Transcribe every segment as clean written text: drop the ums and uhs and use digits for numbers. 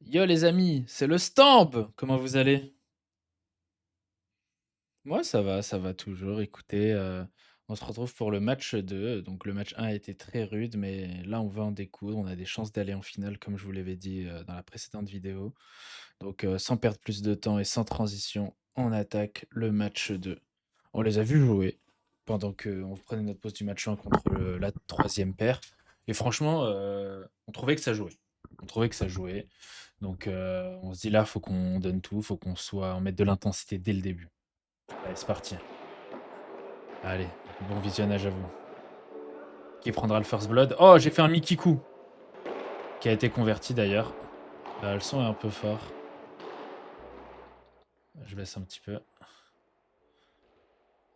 Yo les amis, c'est le Stamp! Comment vous allez? Moi ça va toujours. Écoutez, on se retrouve pour le match 2. Donc le match 1 a été très rude, mais là on va en découdre. On a des chances d'aller en finale comme je vous l'avais dit, dans la précédente vidéo. Donc, sans perdre plus de temps et sans transition, on attaque le match 2. On les a vus jouer pendant qu'on prenait notre pause du match 1 contre la troisième paire. Et franchement, on trouvait que ça jouait. On trouvait que ça jouait. Donc, on se dit là, faut qu'on donne tout, faut on mette de l'intensité dès le début. Allez, c'est parti. Allez, bon visionnage à vous. Qui prendra le first blood? Oh, j'ai fait un Mikiku qui a été converti d'ailleurs. Le son est un peu fort. Je baisse un petit peu.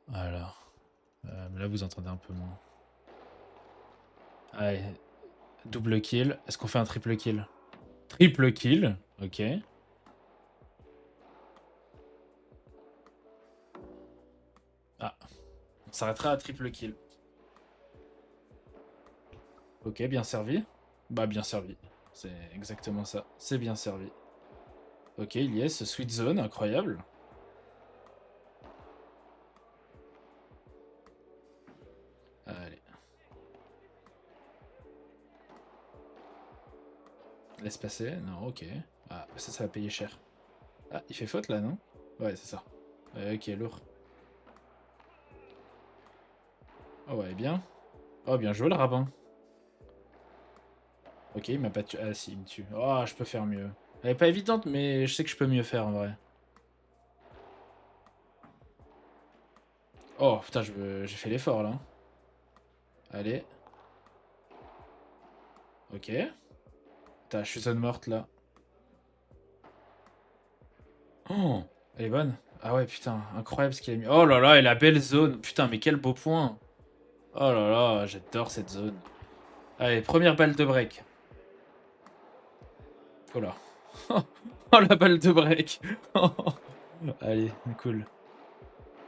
Voilà. Mais là, vous entendez un peu moins. Allez, double kill. Est-ce qu'on fait un triple kill? Triple kill, ok. Ah, on s'arrêtera à triple kill. Ok, bien servi. Bah, bien servi. C'est exactement ça. C'est bien servi. Ok, il y est, ce sweet zone, incroyable. Allez. Laisse passer. Non, ok. Ah, ça va payer cher. Ah, il fait faute là, non? Ouais, c'est ça. Ok, lourd. Oh ouais, bien. Oh, bien joué le rabbin. Ok, il m'a pas tué. Ah si, il me tue. Oh, je peux faire mieux. Elle est pas évidente, mais je sais que je peux mieux faire en vrai. Oh, putain, j'ai fait l'effort là. Allez. Ok. Putain, je suis zone morte là. Oh, elle est bonne. Ah ouais, putain, incroyable ce qu'il a mis. Oh là là, et la belle zone. Putain, mais quel beau point. Oh là là, j'adore cette zone. Allez, première balle de break. Oh là. Oh la balle de break. Allez, cool.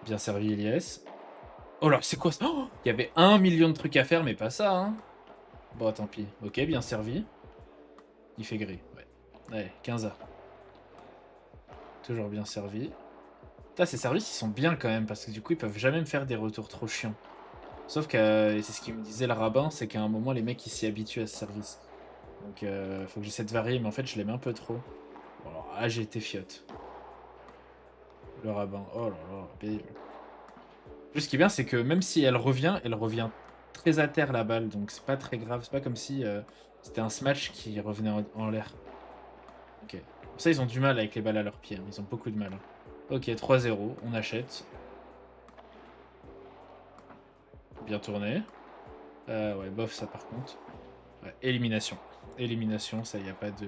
Bien servi, Elias. Oh là, c'est quoi ça? Oh, il y avait 1 million de trucs à faire, mais pas ça, hein. Bon, tant pis. Ok, bien servi. Il fait gris, ouais. Allez, 15A. Toujours bien servi. Putain, ces services, ils sont bien quand même, parce que du coup, ils peuvent jamais me faire des retours trop chiants. Sauf que, et c'est ce qu'il me disait le rabbin, c'est qu'à un moment, les mecs, ils s'y habituent à ce service. Donc, faut que j'essaie de varier, mais en fait, je l'aime un peu trop. Bon, alors, ah, j'ai été fiotte. Le rabbin. Oh là là, belle. Plus ce qui est bien, c'est que même si elle revient très à terre, la balle. Donc, c'est pas très grave. C'est pas comme si c'était un smash qui revenait en l'air. Ok. Pour ça, ils ont du mal avec les balles à leurs pieds, hein. Ils ont beaucoup de mal, hein. Ok, 3-0, on achète. Bien tourné. Ouais, bof, ça par contre. Ouais, élimination. Élimination, ça, y a pas de...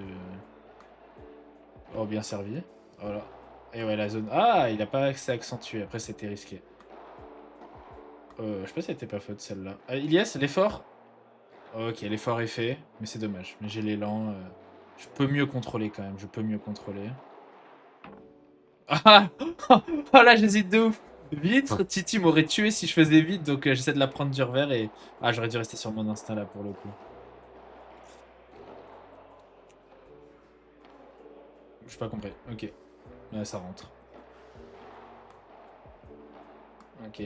Oh, bien servi. Voilà. Et ouais, la zone... Ah, il a pas assez accentué. Après, c'était risqué. Je sais pas si c'était pas faute, celle-là. Ilias, l'effort? Ok, l'effort est fait, mais c'est dommage. Mais j'ai l'élan. Je peux mieux contrôler quand même. Je peux mieux contrôler. Ah oh là, j'hésite de ouf. Vitre, Titi m'aurait tué si je faisais vite, donc j'essaie de la prendre du revers et... Ah, j'aurais dû rester sur mon instinct là pour le coup. Je pas compris. Ok. Ouais, ça rentre. Ok.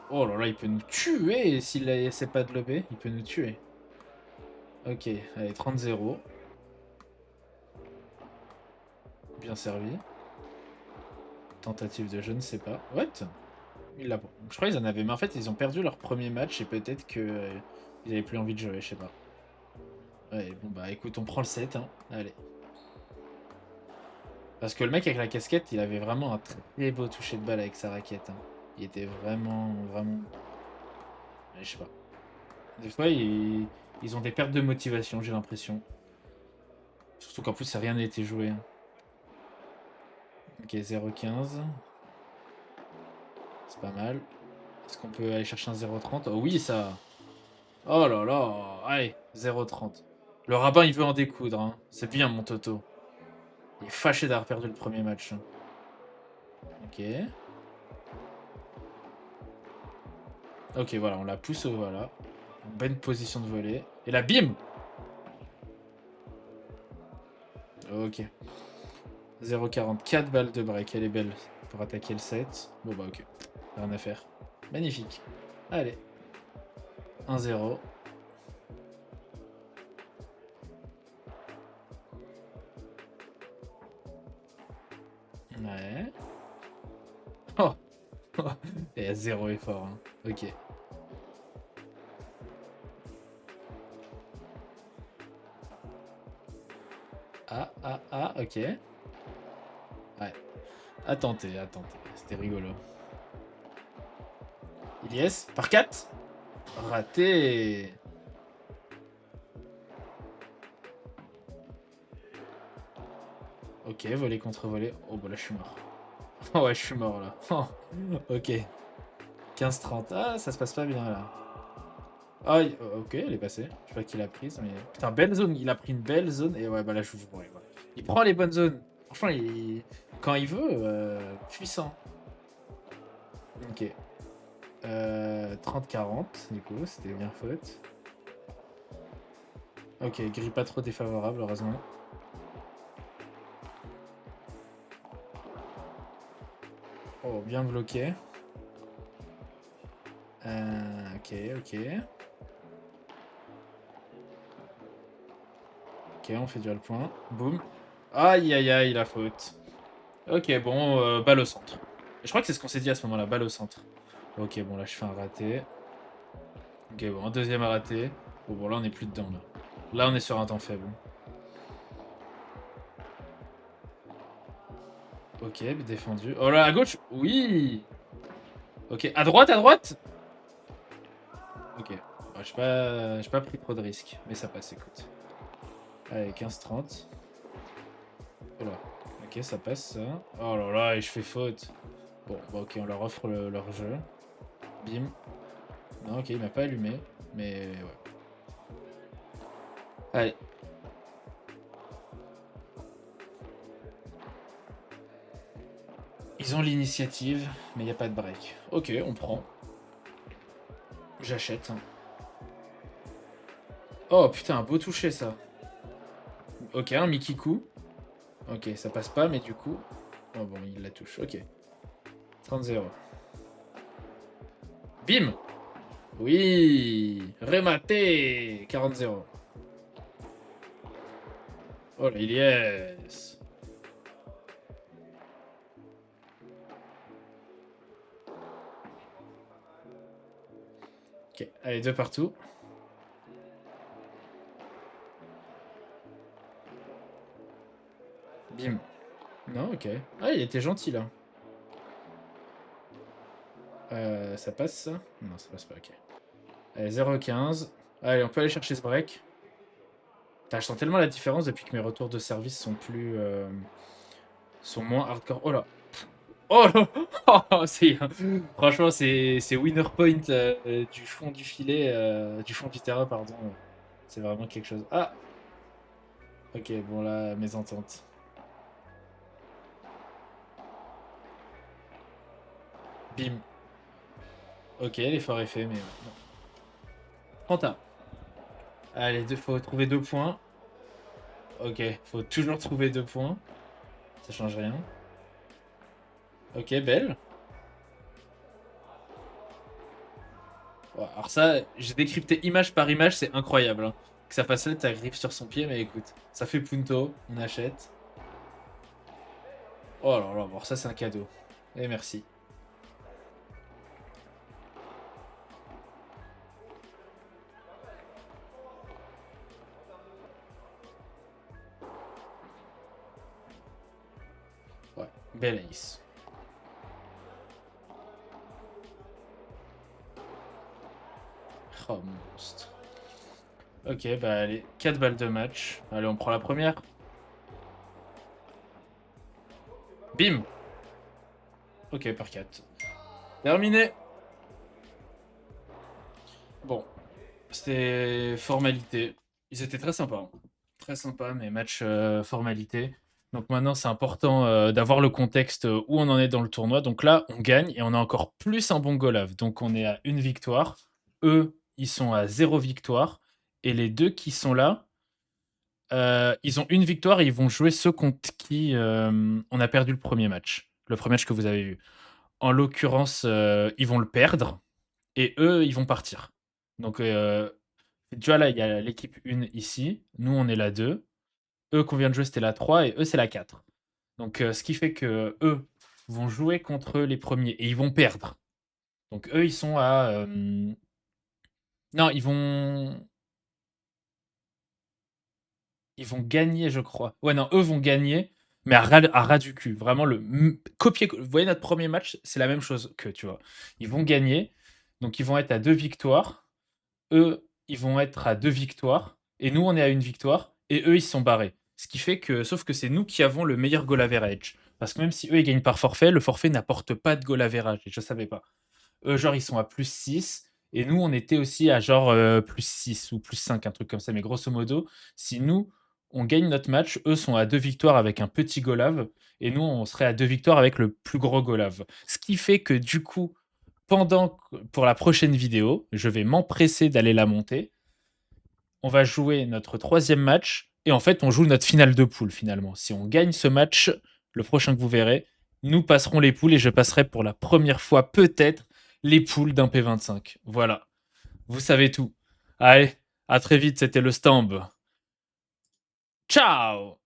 Oh là là, il peut nous tuer s'il essaie pas de lober. Il peut nous tuer. Ok, allez, 30-0. Bien servi. Tentative de jeu, ne sais pas. What? Il l'a... Je crois qu'ils en avaient... Mais en fait, ils ont perdu leur premier match et peut-être que ils avaient plus envie de jouer, je sais pas. Ouais, bon bah écoute, on prend le 7, hein. Allez. Parce que le mec avec la casquette, il avait vraiment un très beau toucher de balle avec sa raquette, hein. Il était vraiment, vraiment... Ouais, je sais pas. Des fois, ils ont des pertes de motivation, j'ai l'impression. Surtout qu'en plus, rien n'a été joué, hein. Ok, 0,15. C'est pas mal. Est-ce qu'on peut aller chercher un 0,30? Oh oui, ça. Oh là là. Allez, 0,30. Le rabbin, il veut en découdre, hein. C'est bien, mon Toto. Il est fâché d'avoir perdu le premier match, hein. Ok. Ok, voilà, on la pousse au voilà. Bonne position de volée. Et là, bim! Ok. 0,44 balles de break. Elle est belle pour attaquer le set. Bon bah ok. Rien à faire. Magnifique. Allez. 1-0. Ouais. Oh. Et à 0 effort. Hein. Ok. Ok. Ouais. À tenter. C'était rigolo. Ilyes, par 4. Raté. Ok, voler contre voler. Oh bah là je suis mort. Oh ouais, je suis mort là. Oh, ok. 15-30. Ah, ça se passe pas bien là. Ah, ok, elle est passée. Je sais pas qui l'a prise, mais. Putain, belle zone. Il a pris une belle zone. Et ouais, bah là je joue pour lui. Ouais. Il prend les bonnes zones. Franchement, quand il veut, puissant. Ok. 30-40, du coup, c'était bien faute. Ok, grille pas trop défavorable, heureusement. Oh, bien bloqué. Ok. Ok, on fait déjà le point. Boum. Aïe, aïe, aïe, la faute. Ok, bon, balle au centre. Je crois que c'est ce qu'on s'est dit à ce moment-là, balle au centre. Ok, bon, là, je fais un raté. Ok, bon, un deuxième à raté. Bon, là, on est plus dedans, là. Là, on est sur un temps faible. Ok, défendu. Oh là, à gauche. Oui. Ok, à droite, à droite. Ok. Bon, j'ai pas pris trop de risques, mais ça passe, écoute. Allez, 15-30. Oh là. Ok, ça passe, ça. Oh là là, et je fais faute. Bon, bah, ok, on leur offre leur jeu. Bim. Non, ok, il m'a pas allumé, mais ouais. Allez. Ils ont l'initiative, mais il n'y a pas de break. Ok, on prend. J'achète. Oh putain, un beau toucher ça. Ok, un Mikiku. Ok, ça passe pas, mais du coup. Oh bon, il la touche. Ok. 30-0. Bim. Oui. Rematé. 40-0. Oh là, yes. Ok, allez, deux partout. Bim. Non, ok. Ah, il était gentil là. Ça passe ça? Non, ça passe pas, ok. Allez, 0,15. Allez, on peut aller chercher ce break. Putain, je sens tellement la différence depuis que mes retours de service sont plus. Sont moins hardcore. Oh là! Oh là! Oh, franchement, c'est winner point du fond du filet, du fond du terrain, pardon. C'est vraiment quelque chose. Ah! Ok, bon là, mésentente. Bim. Ok, l'effort est fait, mais non. Quentin. Allez, faut trouver 2 points. Ok, faut toujours trouver 2 points. Ça change rien. Ok, belle. Ouais, alors ça, j'ai décrypté image par image, c'est incroyable. Hein. Que ça fasse ta griffe sur son pied, mais écoute, ça fait punto, on achète. Oh là là, bon, ça c'est un cadeau. Et merci. Ouais, belle ace. Oh, monstre. Ok, bah allez, 4 balles de match. Allez, on prend la première. Bim. Ok, par 4. Terminé. Bon, c'était formalité. Ils étaient très sympas. Hein. Très sympas, mes matchs formalité. Donc maintenant, c'est important d'avoir le contexte où on en est dans le tournoi. Donc là, on gagne et on a encore plus un bon goal. Donc on est à une victoire. Eux, ils sont à 0 victoire. Et les deux qui sont là, Ils ont une victoire et ils vont jouer ceux contre qui, on a perdu le premier match. Le premier match que vous avez vu. En l'occurrence, ils vont le perdre et eux, ils vont partir. Donc, tu vois, là, il y a l'équipe 1 ici. Nous, on est la 2. Eux qu'on vient de jouer, c'était la 3 et eux, c'est la 4. Donc, ce qui fait que eux vont jouer contre les premiers et ils vont perdre. Donc, eux, ils sont à. Non, ils vont gagner, je crois. Ouais, non, eux vont gagner, mais à ras du cul. Vraiment, copier. Vous voyez, notre premier match, c'est la même chose que, tu vois. Ils vont gagner, donc ils vont être à 2 victoires. Eux, ils vont être à 2 victoires. Et nous, on est à une victoire. Et eux, ils se sont barrés. Ce qui fait que, sauf que c'est nous qui avons le meilleur goal average. Parce que même si eux, ils gagnent par forfait, le forfait n'apporte pas de goal average. Et je savais pas. Eux, genre, ils sont à +6. Et nous, on était aussi à genre +6 ou +5, un truc comme ça. Mais grosso modo, si nous, on gagne notre match, eux sont à 2 victoires avec un petit goal av. Et nous, on serait à 2 victoires avec le plus gros goal av. Ce qui fait que du coup, pour la prochaine vidéo, je vais m'empresser d'aller la monter. On va jouer notre troisième match. Et en fait, on joue notre finale de poule finalement. Si on gagne ce match, le prochain que vous verrez, nous passerons les poules et je passerai pour la première fois peut-être les poules d'un P25. Voilà, vous savez tout. Allez, à très vite, c'était le Stamb. Ciao!